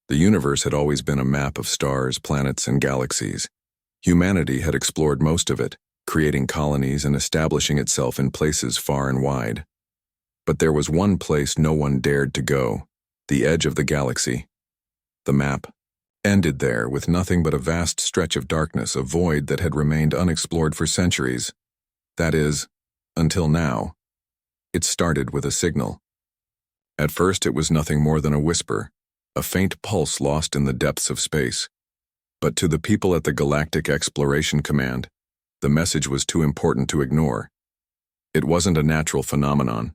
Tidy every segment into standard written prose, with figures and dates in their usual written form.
The universe had always been a map of stars, planets, and galaxies. Humanity had explored most of it, creating colonies and establishing itself in places far and wide. But there was one place no one dared to go, the edge of the galaxy. The map ended there with nothing but a vast stretch of darkness, a void that had remained unexplored for centuries. That is, until now. It started with a signal. At first it was nothing more than a whisper, a faint pulse lost in the depths of space. But to the people at the Galactic Exploration Command, the message was too important to ignore. It wasn't a natural phenomenon.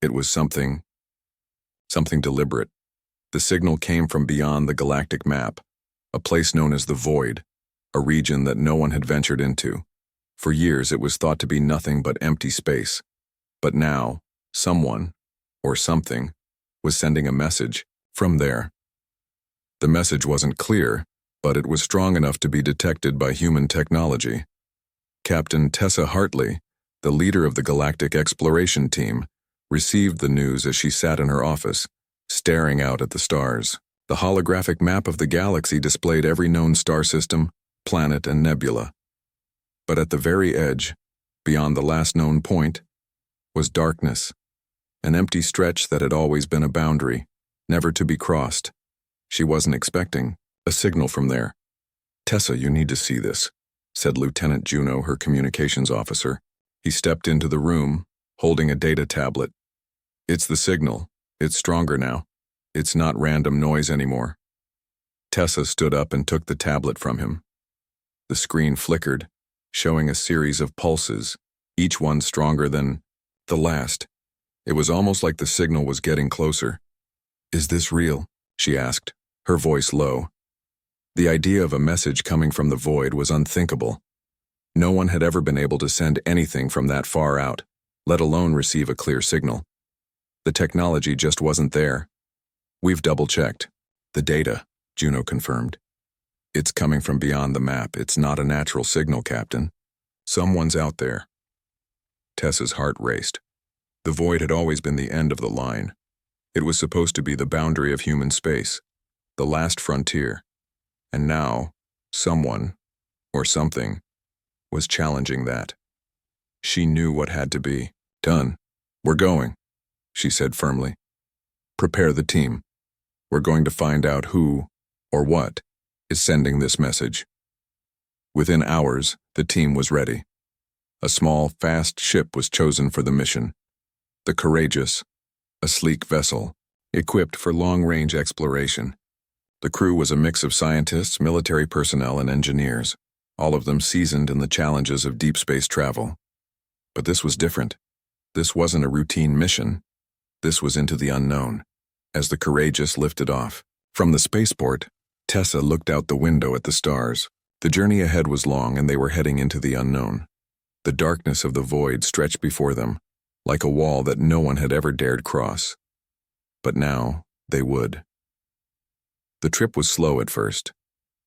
It was something deliberate. The signal came from beyond the galactic map, a place known as the Void, a region that no one had ventured into. For years it was thought to be nothing but empty space. But now, someone, or something, was sending a message from there. The message wasn't clear, but it was strong enough to be detected by human technology. Captain Tessa Hartley, the leader of the Galactic Exploration Team, received the news as she sat in her office, staring out at the stars. The holographic map of the galaxy displayed every known star system, planet, and nebula. But at the very edge, beyond the last known point, was darkness, an empty stretch that had always been a boundary, never to be crossed. She wasn't expecting a signal from there. "Tessa, you need to see this," said Lieutenant Juno, her communications officer. He stepped into the room, holding a data tablet. "It's the signal. It's stronger now. It's not random noise anymore." Tessa stood up and took the tablet from him. The screen flickered, showing a series of pulses, each one stronger than the last. It was almost like the signal was getting closer. "Is this real?" she asked, her voice low. The idea of a message coming from the void was unthinkable. No one had ever been able to send anything from that far out, let alone receive a clear signal. The technology just wasn't there. "We've double-checked. The data," Juno confirmed. "It's coming from beyond the map. It's not a natural signal, Captain. Someone's out there." Tessa's heart raced. The void had always been the end of the line. It was supposed to be the boundary of human space, the last frontier. And now, someone, or something, was challenging that. She knew what had to be done. "We're going," she said firmly. "Prepare the team. We're going to find out who, or what, is sending this message." Within hours, the team was ready. A small, fast ship was chosen for the mission. The Courageous, a sleek vessel, equipped for long-range exploration. The crew was a mix of scientists, military personnel, and engineers, all of them seasoned in the challenges of deep space travel. But this was different. This wasn't a routine mission. This was into the unknown. As the Courageous lifted off from the spaceport, Tessa looked out the window at the stars. The journey ahead was long, and they were heading into the unknown. The darkness of the void stretched before them, like a wall that no one had ever dared cross. But now, they would. The trip was slow at first.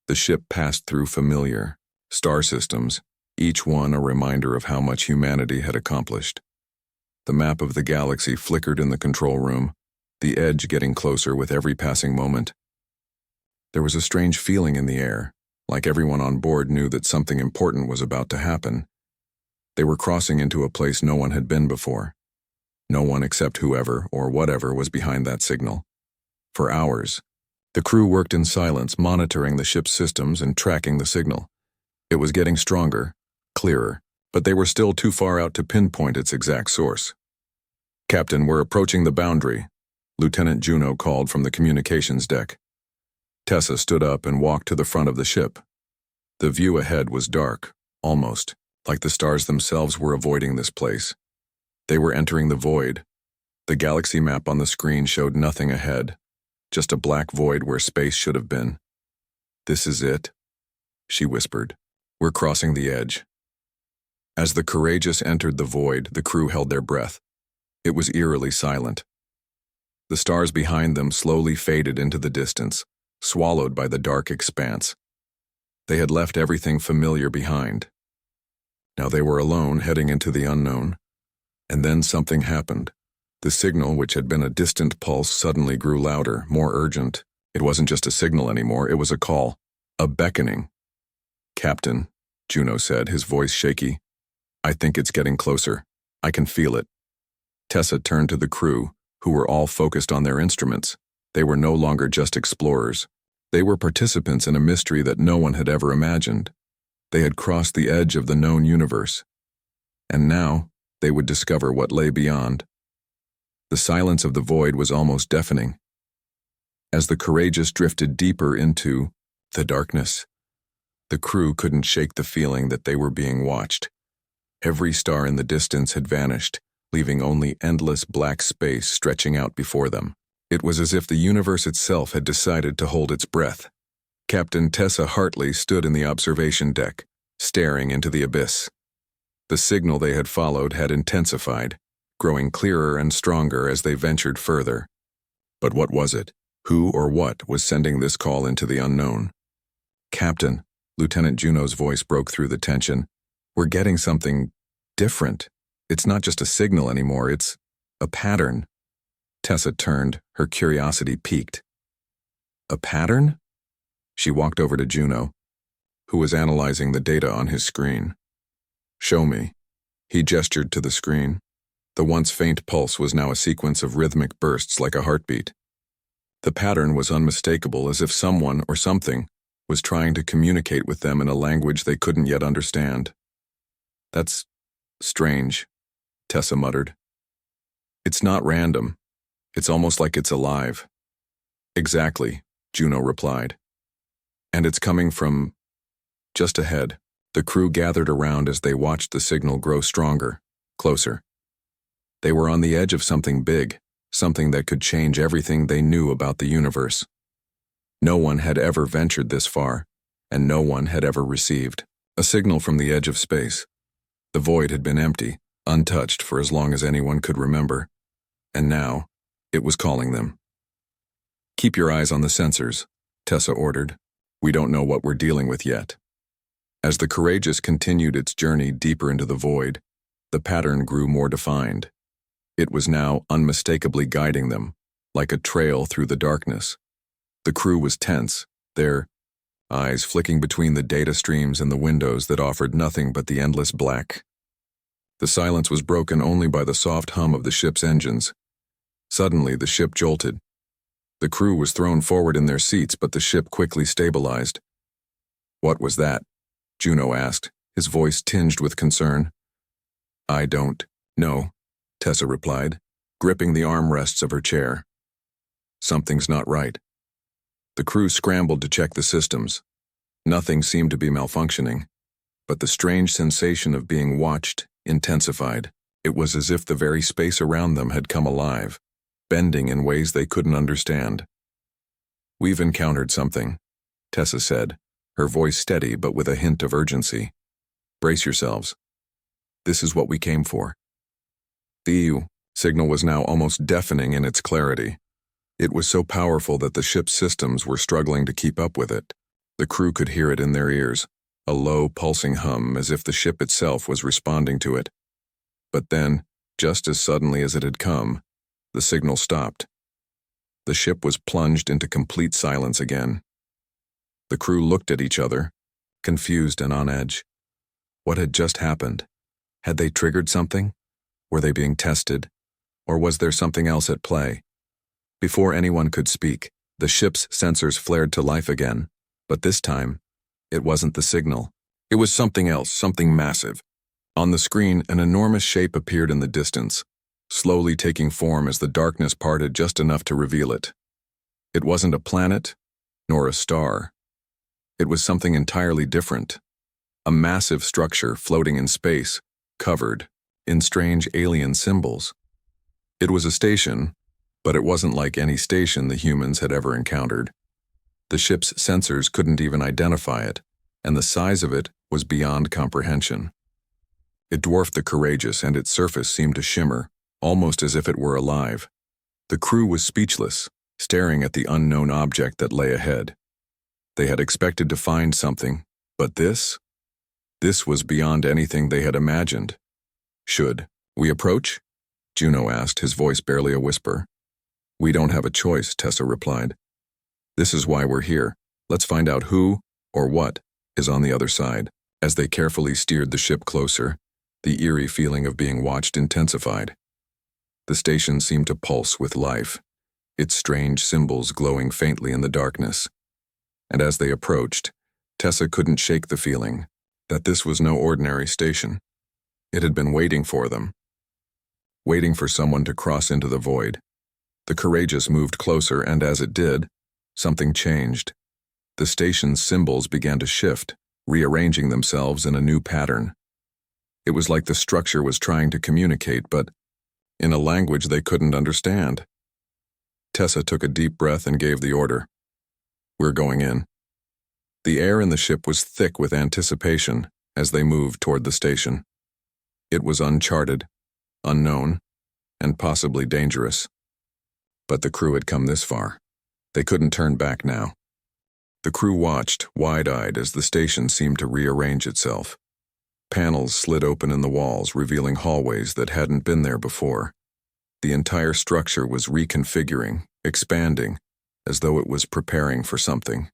The ship passed through familiar star systems, each one a reminder of how much humanity had accomplished. The map of the galaxy flickered in the control room, the edge getting closer with every passing moment. There was a strange feeling in the air, like everyone on board knew that something important was about to happen. They were crossing into a place no one had been before. No one except whoever or whatever was behind that signal. For hours, the crew worked in silence, monitoring the ship's systems and tracking the signal. It was getting stronger, clearer, but they were still too far out to pinpoint its exact source. "Captain, we're approaching the boundary," Lieutenant Juno called from the communications deck. Tessa stood up and walked to the front of the ship. The view ahead was dark, almost like the stars themselves were avoiding this place. They were entering the void. The galaxy map on the screen showed nothing ahead, just a black void where space should have been. "This is it," she whispered. "We're crossing the edge." As the Courageous entered the void, the crew held their breath. It was eerily silent. The stars behind them slowly faded into the distance, swallowed by the dark expanse. They had left everything familiar behind. Now they were alone, heading into the unknown. And then something happened. The signal, which had been a distant pulse, suddenly grew louder, more urgent, It wasn't just a signal anymore, it was a call, a beckoning. "Captain," Juno said, his voice shaky. "I think it's getting closer. I can feel it." Tessa turned to the crew, who were all focused on their instruments. They were no longer just explorers. They were participants in a mystery that no one had ever imagined. They had crossed the edge of the known universe. And now, they would discover what lay beyond. The silence of the void was almost deafening. As the Courageous drifted deeper into the darkness, the crew couldn't shake the feeling that they were being watched. Every star in the distance had vanished, leaving only endless black space stretching out before them. It was as if the universe itself had decided to hold its breath. Captain Tessa Hartley stood in the observation deck, staring into the abyss. The signal they had followed had intensified, growing clearer and stronger as they ventured further. But what was it? Who or what was sending this call into the unknown? "Captain," Lieutenant Juno's voice broke through the tension. "We're getting something different. It's not just a signal anymore, it's a pattern." Tessa turned, her curiosity piqued. "A pattern?" She walked over to Juno, who was analyzing the data on his screen. "Show me." He gestured to the screen. The once faint pulse was now a sequence of rhythmic bursts like a heartbeat. The pattern was unmistakable, as if someone or something was trying to communicate with them in a language they couldn't yet understand. "That's strange," Tessa muttered. "It's not random. It's almost like it's alive." "Exactly," Juno replied. "And it's coming from just ahead." The crew gathered around as they watched the signal grow stronger, closer. They were on the edge of something big, something that could change everything they knew about the universe. No one had ever ventured this far, and no one had ever received a signal from the edge of space. The void had been empty, untouched for as long as anyone could remember, and now it was calling them. "Keep your eyes on the sensors," Tessa ordered. "We don't know what we're dealing with yet." As the Courageous continued its journey deeper into the void, the pattern grew more defined. It was now unmistakably guiding them, like a trail through the darkness. The crew was tense, their eyes flicking between the data streams and the windows that offered nothing but the endless black. The silence was broken only by the soft hum of the ship's engines. Suddenly, the ship jolted. The crew was thrown forward in their seats, but the ship quickly stabilized. "What was that?" Juno asked, his voice tinged with concern. "I don't know," Tessa replied, gripping the armrests of her chair. "Something's not right." The crew scrambled to check the systems. Nothing seemed to be malfunctioning, but the strange sensation of being watched intensified. It was as if the very space around them had come alive, bending in ways they couldn't understand. "We've encountered something," Tessa said, her voice steady but with a hint of urgency. "Brace yourselves. This is what we came for." The EU signal was now almost deafening in its clarity. It was so powerful that the ship's systems were struggling to keep up with it. The crew could hear it in their ears, a low, pulsing hum as if the ship itself was responding to it. But then, just as suddenly as it had come, the signal stopped. The ship was plunged into complete silence again. The crew looked at each other, confused and on edge. What had just happened? Had they triggered something? Were they being tested? Or was there something else at play? Before anyone could speak, the ship's sensors flared to life again, but this time, it wasn't the signal. It was something else, something massive. On the screen, an enormous shape appeared in the distance, slowly taking form as the darkness parted just enough to reveal it. It wasn't a planet, nor a star. It was something entirely different. A massive structure floating in space, covered in strange alien symbols. It was a station, but it wasn't like any station the humans had ever encountered. The ship's sensors couldn't even identify it, and the size of it was beyond comprehension. It dwarfed the Courageous, and its surface seemed to shimmer, almost as if it were alive. The crew was speechless, staring at the unknown object that lay ahead. They had expected to find something, but this was beyond anything they had imagined. "Should we approach?" Juno asked, his voice barely a whisper. "We don't have a choice," Tessa replied. This is why we're here. Let's find out who, or what, is on the other side. As they carefully steered the ship closer, the eerie feeling of being watched intensified. The station seemed to pulse with life, its strange symbols glowing faintly in the darkness. And as they approached, Tessa couldn't shake the feeling that this was no ordinary station. It had been waiting for them, waiting for someone to cross into the void. The Courageous moved closer, and as it did, something changed. The station's symbols began to shift, rearranging themselves in a new pattern. It was like the structure was trying to communicate, but in a language they couldn't understand. Tessa took a deep breath and gave the order. "We're going in." The air in the ship was thick with anticipation as they moved toward the station. It was uncharted, unknown, and possibly dangerous. But the crew had come this far. They couldn't turn back now. The crew watched, wide-eyed, as the station seemed to rearrange itself. Panels slid open in the walls, revealing hallways that hadn't been there before. The entire structure was reconfiguring, expanding, as though it was preparing for something.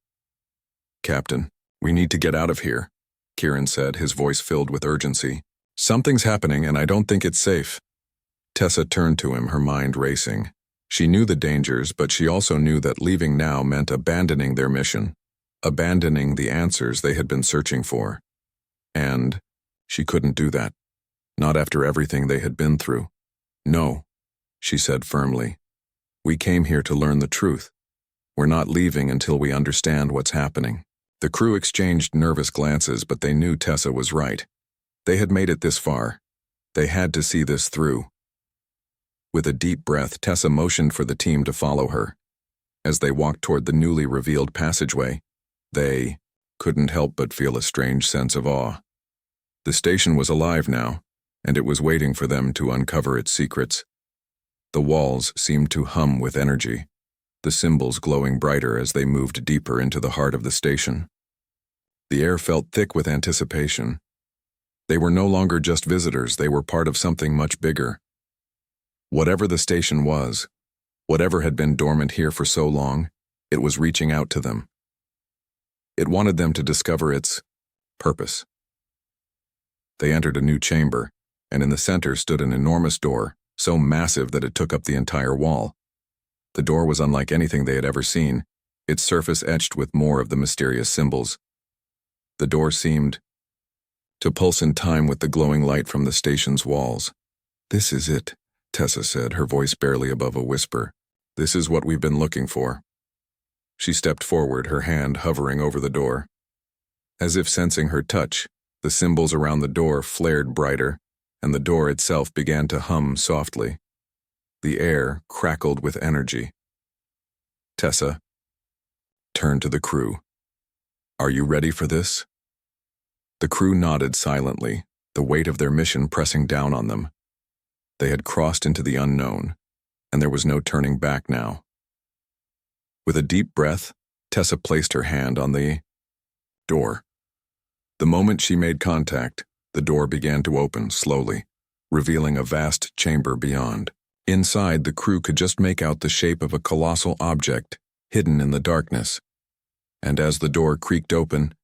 "Captain, we need to get out of here," Kieran said, his voice filled with urgency. "Something's happening, and I don't think it's safe." Tessa turned to him, her mind racing. She knew the dangers, but she also knew that leaving now meant abandoning their mission, abandoning the answers they had been searching for. And she couldn't do that, not after everything they had been through. "No," she said firmly. "We came here to learn the truth. We're not leaving until we understand what's happening." The crew exchanged nervous glances, but they knew Tessa was right. They had made it this far. They had to see this through. With a deep breath, Tessa motioned for the team to follow her. As they walked toward the newly revealed passageway, they couldn't help but feel a strange sense of awe. The station was alive now, and it was waiting for them to uncover its secrets. The walls seemed to hum with energy, the symbols glowing brighter as they moved deeper into the heart of the station. The air felt thick with anticipation. They were no longer just visitors, they were part of something much bigger. Whatever the station was, whatever had been dormant here for so long, it was reaching out to them. It wanted them to discover its purpose. They entered a new chamber, and in the center stood an enormous door, so massive that it took up the entire wall. The door was unlike anything they had ever seen, its surface etched with more of the mysterious symbols. The door seemed to pulse in time with the glowing light from the station's walls. "This is it," Tessa said, her voice barely above a whisper. "This is what we've been looking for." She stepped forward, her hand hovering over the door. As if sensing her touch, the symbols around the door flared brighter, and the door itself began to hum softly. The air crackled with energy. Tessa turned to the crew. "Are you ready for this?" The crew nodded silently, the weight of their mission pressing down on them. They had crossed into the unknown, and there was no turning back now. With a deep breath, Tessa placed her hand on the door. The moment she made contact, the door began to open slowly, revealing a vast chamber beyond. Inside, the crew could just make out the shape of a colossal object hidden in the darkness. And as the door creaked open,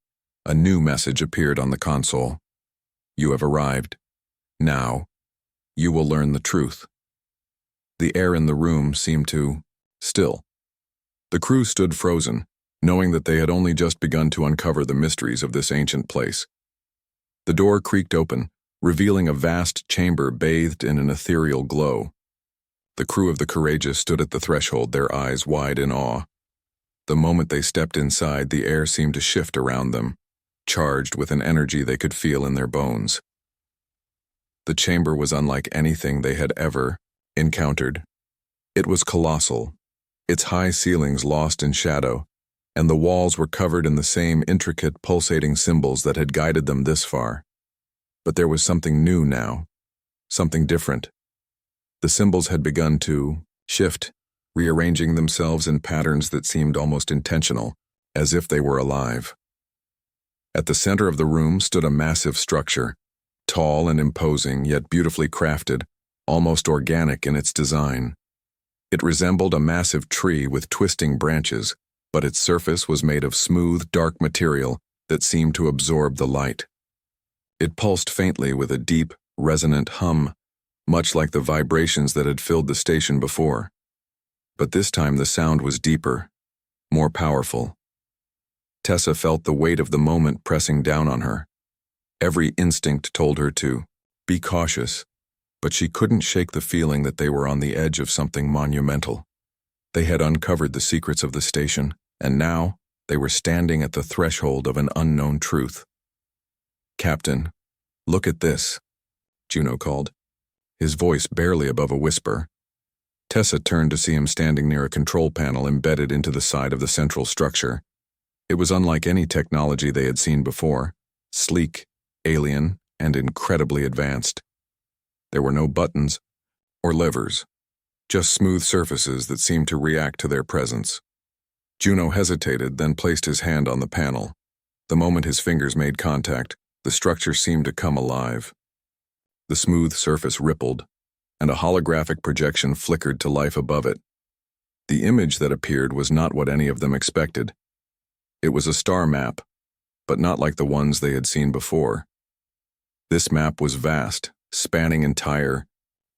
a new message appeared on the console. "You have arrived. Now, you will learn the truth." The air in the room seemed to still. The crew stood frozen, knowing that they had only just begun to uncover the mysteries of this ancient place. The door creaked open, revealing a vast chamber bathed in an ethereal glow. The crew of the Courageous stood at the threshold, their eyes wide in awe. The moment they stepped inside, the air seemed to shift around them, charged with an energy they could feel in their bones. The chamber was unlike anything they had ever encountered. It was colossal, its high ceilings lost in shadow, and the walls were covered in the same intricate, pulsating symbols that had guided them this far. But there was something new now, something different. The symbols had begun to shift, rearranging themselves in patterns that seemed almost intentional, as if they were alive. At the center of the room stood a massive structure, tall and imposing, yet beautifully crafted, almost organic in its design. It resembled a massive tree with twisting branches, but its surface was made of smooth, dark material that seemed to absorb the light. It pulsed faintly with a deep, resonant hum, much like the vibrations that had filled the station before. But this time the sound was deeper, more powerful. Tessa felt the weight of the moment pressing down on her. Every instinct told her to be cautious, but she couldn't shake the feeling that they were on the edge of something monumental. They had uncovered the secrets of the station, and now they were standing at the threshold of an unknown truth. "Captain, look at this," Juno called, his voice barely above a whisper. Tessa turned to see him standing near a control panel embedded into the side of the central structure. It was unlike any technology they had seen before, sleek, alien, and incredibly advanced. There were no buttons or levers, just smooth surfaces that seemed to react to their presence. Juno hesitated, then placed his hand on the panel. The moment his fingers made contact, the structure seemed to come alive. The smooth surface rippled, and a holographic projection flickered to life above it. The image that appeared was not what any of them expected. It was a star map, but not like the ones they had seen before. This map was vast, spanning entire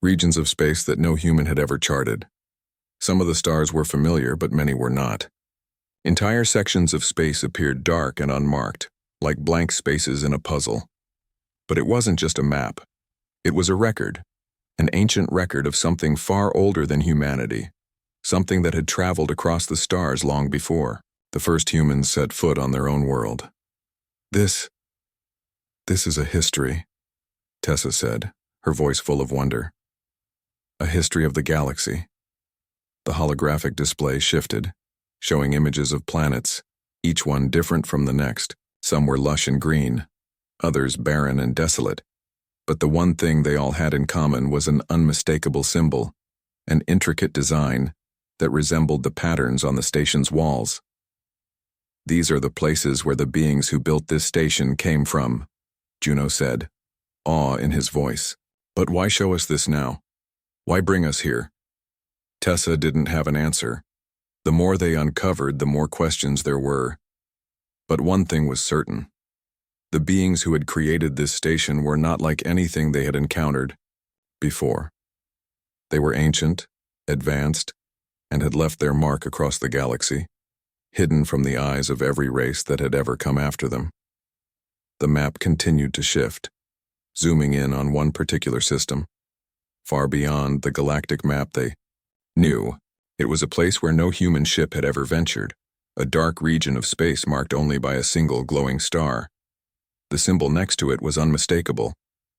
regions of space that no human had ever charted. Some of the stars were familiar, but many were not. Entire sections of space appeared dark and unmarked, like blank spaces in a puzzle. But it wasn't just a map. It was a record, an ancient record of something far older than humanity, something that had traveled across the stars long before the first humans set foot on their own world. This is a history," Tessa said, her voice full of wonder. "A history of the galaxy." The holographic display shifted, showing images of planets, each one different from the next. Some were lush and green, others barren and desolate. But the one thing they all had in common was an unmistakable symbol, an intricate design that resembled the patterns on the station's walls. "These are the places where the beings who built this station came from," Juno said, awe in his voice. "But why show us this now? Why bring us here?" Tessa didn't have an answer. The more they uncovered, the more questions there were. But one thing was certain. The beings who had created this station were not like anything they had encountered before. They were ancient, advanced, and had left their mark across the galaxy, hidden from the eyes of every race that had ever come after them. The map continued to shift, zooming in on one particular system. Far beyond the galactic map they knew, it was a place where no human ship had ever ventured, a dark region of space marked only by a single glowing star. The symbol next to it was unmistakable,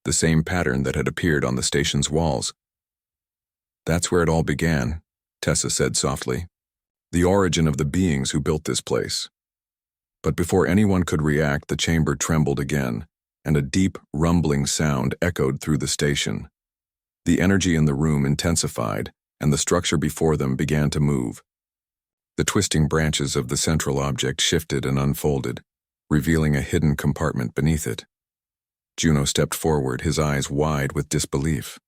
the same pattern that had appeared on the station's walls. "That's where it all began," Tessa said softly. "The origin of the beings who built this place." But before anyone could react, the chamber trembled again, and a deep, rumbling sound echoed through the station. The energy in the room intensified, and the structure before them began to move. The twisting branches of the central object shifted and unfolded, revealing a hidden compartment beneath it. Juno stepped forward, his eyes wide with disbelief.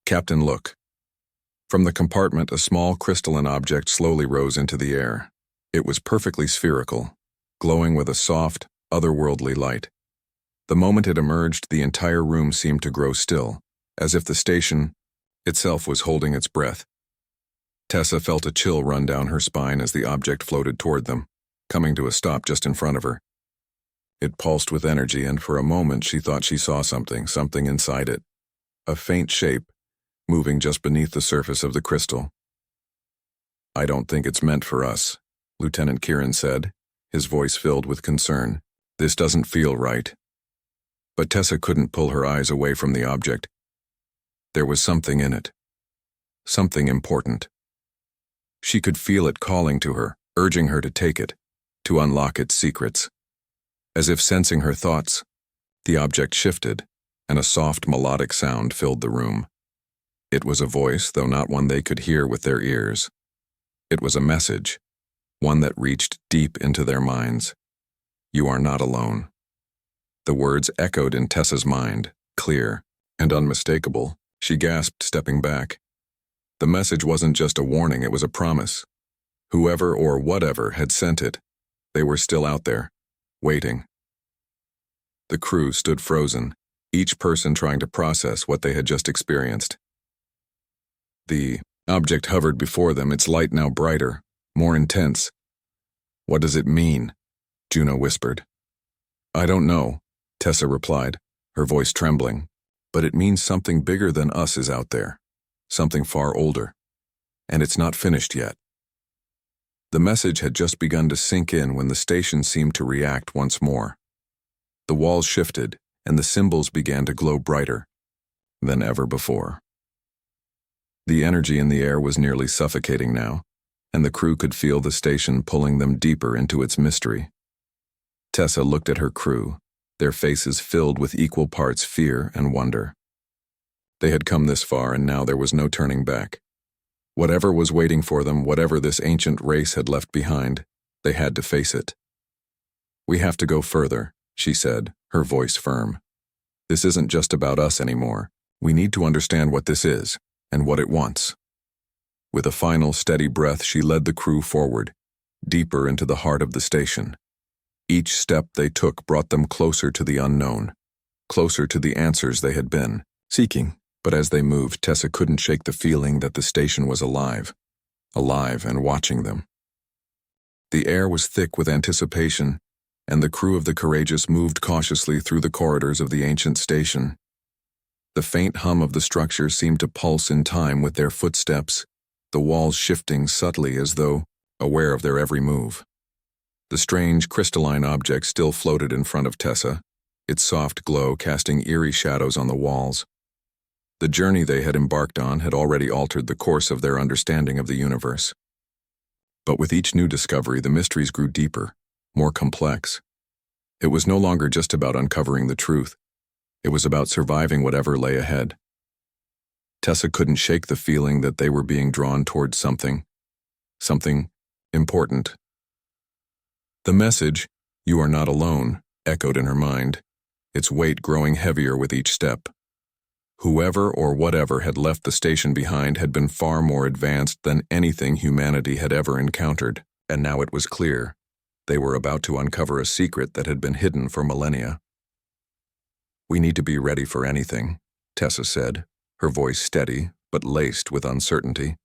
"Captain, look." From the compartment, a small crystalline object slowly rose into the air. It was perfectly spherical, glowing with a soft, otherworldly light. The moment it emerged, the entire room seemed to grow still, as if the station itself was holding its breath. Tessa felt a chill run down her spine as the object floated toward them, coming to a stop just in front of her. It pulsed with energy, and for a moment she thought she saw something inside it. A faint shape, moving just beneath the surface of the crystal. "I don't think it's meant for us," Lieutenant Kieran said, his voice filled with concern. "This doesn't feel right." But Tessa couldn't pull her eyes away from the object. There was something in it. Something important. She could feel it calling to her, urging her to take it, to unlock its secrets. As if sensing her thoughts, the object shifted, and a soft melodic sound filled the room. It was a voice, though not one they could hear with their ears. It was a message, one that reached deep into their minds. "You are not alone." The words echoed in Tessa's mind, clear and unmistakable. She gasped, stepping back. The message wasn't just a warning, it was a promise. Whoever or whatever had sent it, they were still out there, waiting. The crew stood frozen, each person trying to process what they had just experienced. The object hovered before them, its light now brighter, more intense. "What does it mean?" Juno whispered. "I don't know," Tessa replied, her voice trembling. "But it means something bigger than us is out there, something far older. And it's not finished yet." The message had just begun to sink in when the station seemed to react once more. The walls shifted, and the symbols began to glow brighter than ever before. The energy in the air was nearly suffocating now, and the crew could feel the station pulling them deeper into its mystery. Tessa looked at her crew, their faces filled with equal parts fear and wonder. They had come this far, and now there was no turning back. Whatever was waiting for them, whatever this ancient race had left behind, they had to face it. "We have to go further," she said, her voice firm. "This isn't just about us anymore. We need to understand what this is, and what it wants." With a final steady breath, she led the crew forward, deeper into the heart of the station. Each step they took brought them closer to the unknown, closer to the answers they had been seeking. But as they moved, Tessa couldn't shake the feeling that the station was alive and watching them. The air was thick with anticipation, and the crew of the Courageous moved cautiously through the corridors of the ancient station. The faint hum of the structure seemed to pulse in time with their footsteps, the walls shifting subtly as though aware of their every move. The strange crystalline object still floated in front of Tessa, its soft glow casting eerie shadows on the walls. The journey they had embarked on had already altered the course of their understanding of the universe. But with each new discovery, the mysteries grew deeper, more complex. It was no longer just about uncovering the truth. It was about surviving whatever lay ahead. Tessa couldn't shake the feeling that they were being drawn towards something important. The message, "You are not alone," echoed in her mind, its weight growing heavier with each step. Whoever or whatever had left the station behind had been far more advanced than anything humanity had ever encountered, and now it was clear. They were about to uncover a secret that had been hidden for millennia. "We need to be ready for anything," Tessa said, her voice steady but laced with uncertainty.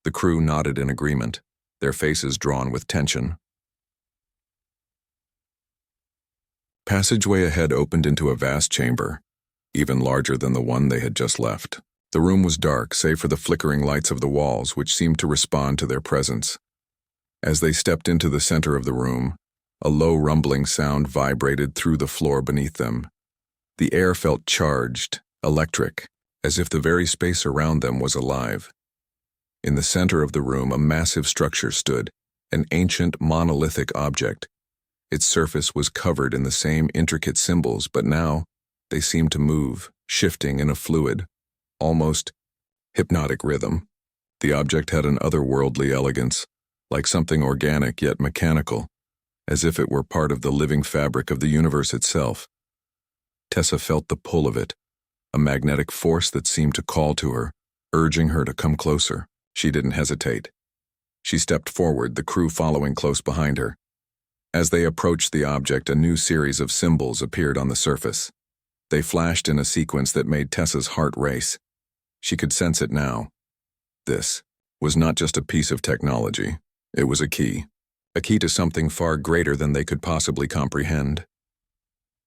The crew nodded in agreement, their faces drawn with tension. Passageway ahead opened into a vast chamber, even larger than the one they had just left. The room was dark, save for the flickering lights of the walls, which seemed to respond to their presence. As they stepped into the center of the room, a low rumbling sound vibrated through the floor beneath them. The air felt charged, electric, as if the very space around them was alive. In the center of the room, a massive structure stood, an ancient monolithic object. Its surface was covered in the same intricate symbols, but now they seemed to move, shifting in a fluid, almost hypnotic rhythm. The object had an otherworldly elegance, like something organic yet mechanical, as if it were part of the living fabric of the universe itself. Tessa felt the pull of it, a magnetic force that seemed to call to her, urging her to come closer. She didn't hesitate. She stepped forward, the crew following close behind her. As they approached the object, a new series of symbols appeared on the surface. They flashed in a sequence that made Tessa's heart race. She could sense it now. This was not just a piece of technology. It was a key to something far greater than they could possibly comprehend.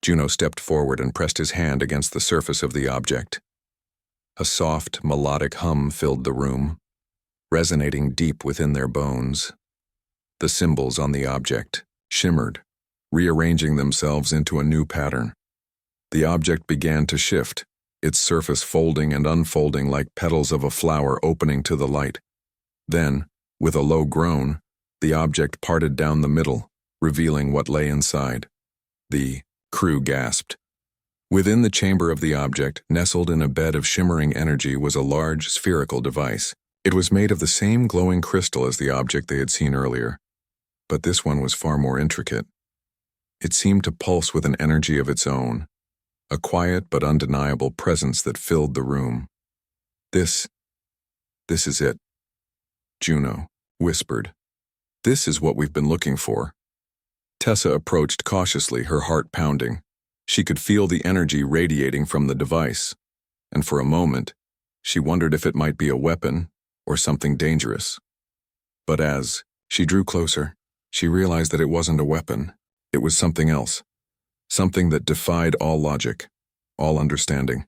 Juno stepped forward and pressed his hand against the surface of the object. A soft, melodic hum filled the room, resonating deep within their bones. The symbols on the object shimmered, rearranging themselves into a new pattern. The object began to shift, its surface folding and unfolding like petals of a flower opening to the light. Then, with a low groan, the object parted down the middle, revealing what lay inside. The crew gasped. Within the chamber of the object, nestled in a bed of shimmering energy, was a large, spherical device. It was made of the same glowing crystal as the object they had seen earlier, but this one was far more intricate. It seemed to pulse with an energy of its own, a quiet but undeniable presence that filled the room. This is it," Juno whispered, This is what we've been looking for. Tessa approached cautiously, her heart pounding. She could feel the energy radiating from the device, and for a moment, she wondered if it might be a weapon or something dangerous. But as she drew closer, she realized that it wasn't a weapon. It was something else, something that defied all logic, all understanding.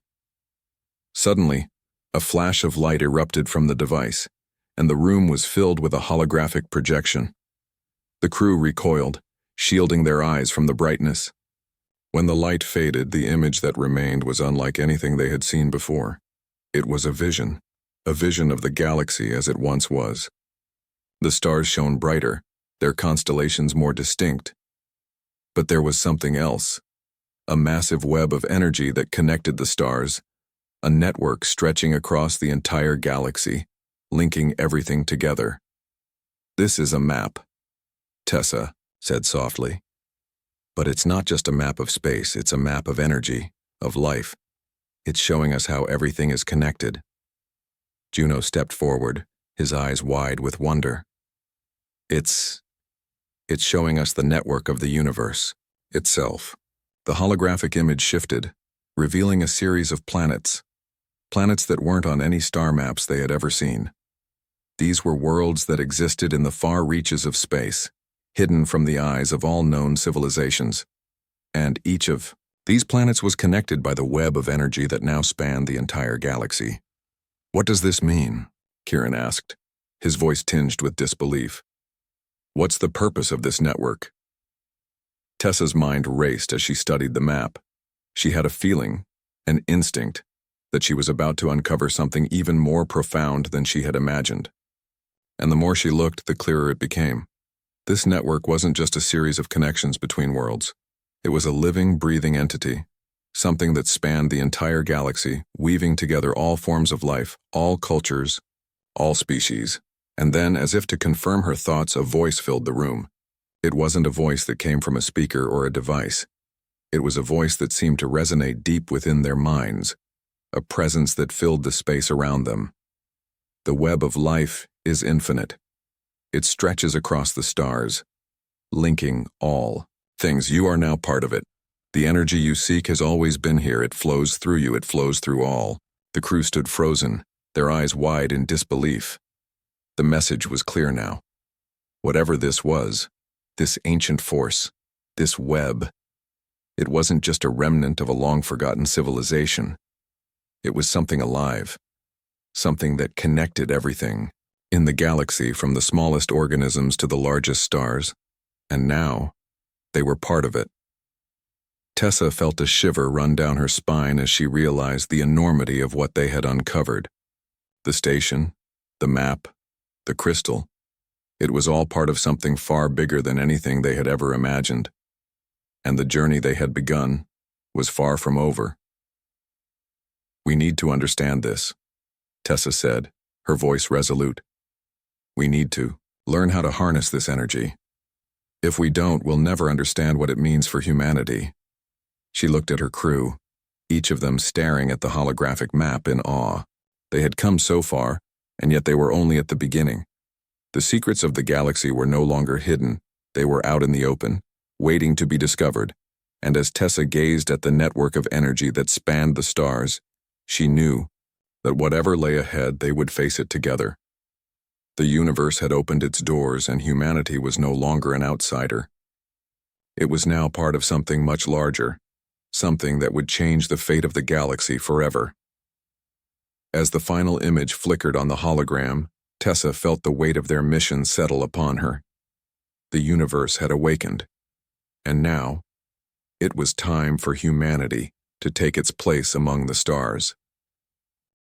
Suddenly, a flash of light erupted from the device, and the room was filled with a holographic projection. The crew recoiled, shielding their eyes from the brightness. When the light faded, the image that remained was unlike anything they had seen before. It was a vision of the galaxy as it once was. The stars shone brighter, their constellations more distinct. But there was something else, a massive web of energy that connected the stars, a network stretching across the entire galaxy, linking everything together. "This is a map," Tessa said softly. "But it's not just a map of space, it's a map of energy, of life. It's showing us how everything is connected." Juno stepped forward, his eyes wide with wonder. It's showing us the network of the universe itself." The holographic image shifted, revealing a series of planets that weren't on any star maps they had ever seen. These were worlds that existed in the far reaches of space, hidden from the eyes of all known civilizations. And each of these planets was connected by the web of energy that now spanned the entire galaxy. "What does this mean?" Kieran asked, his voice tinged with disbelief. "What's the purpose of this network?" Tessa's mind raced as she studied the map. She had a feeling, an instinct, that she was about to uncover something even more profound than she had imagined. And the more she looked, the clearer it became. This network wasn't just a series of connections between worlds. It was a living, breathing entity, something that spanned the entire galaxy, weaving together all forms of life, all cultures, all species. And then, as if to confirm her thoughts, a voice filled the room. It wasn't a voice that came from a speaker or a device. It was a voice that seemed to resonate deep within their minds, a presence that filled the space around them. "The web of life is infinite. It stretches across the stars, linking all things. You are now part of it. The energy you seek has always been here. It flows through you. It flows through all." The crew stood frozen, their eyes wide in disbelief. The message was clear now. Whatever this was, this ancient force, this web, it wasn't just a remnant of a long-forgotten civilization. It was something alive, something that connected everything in the galaxy, from the smallest organisms to the largest stars, and now they were part of it. Tessa felt a shiver run down her spine as she realized the enormity of what they had uncovered. The station, the map, the crystal. It was all part of something far bigger than anything they had ever imagined. And the journey they had begun was far from over. "We need to understand this," Tessa said, her voice resolute. "We need to learn how to harness this energy. If we don't, we'll never understand what it means for humanity." She looked at her crew, each of them staring at the holographic map in awe. They had come so far, and yet they were only at the beginning. The secrets of the galaxy were no longer hidden. They were out in the open, waiting to be discovered. And as Tessa gazed at the network of energy that spanned the stars, she knew that whatever lay ahead, they would face it together. The universe had opened its doors, and humanity was no longer an outsider. It was now part of something much larger, something that would change the fate of the galaxy forever. As the final image flickered on the hologram, Tessa felt the weight of their mission settle upon her. The universe had awakened, and now it was time for humanity to take its place among the stars.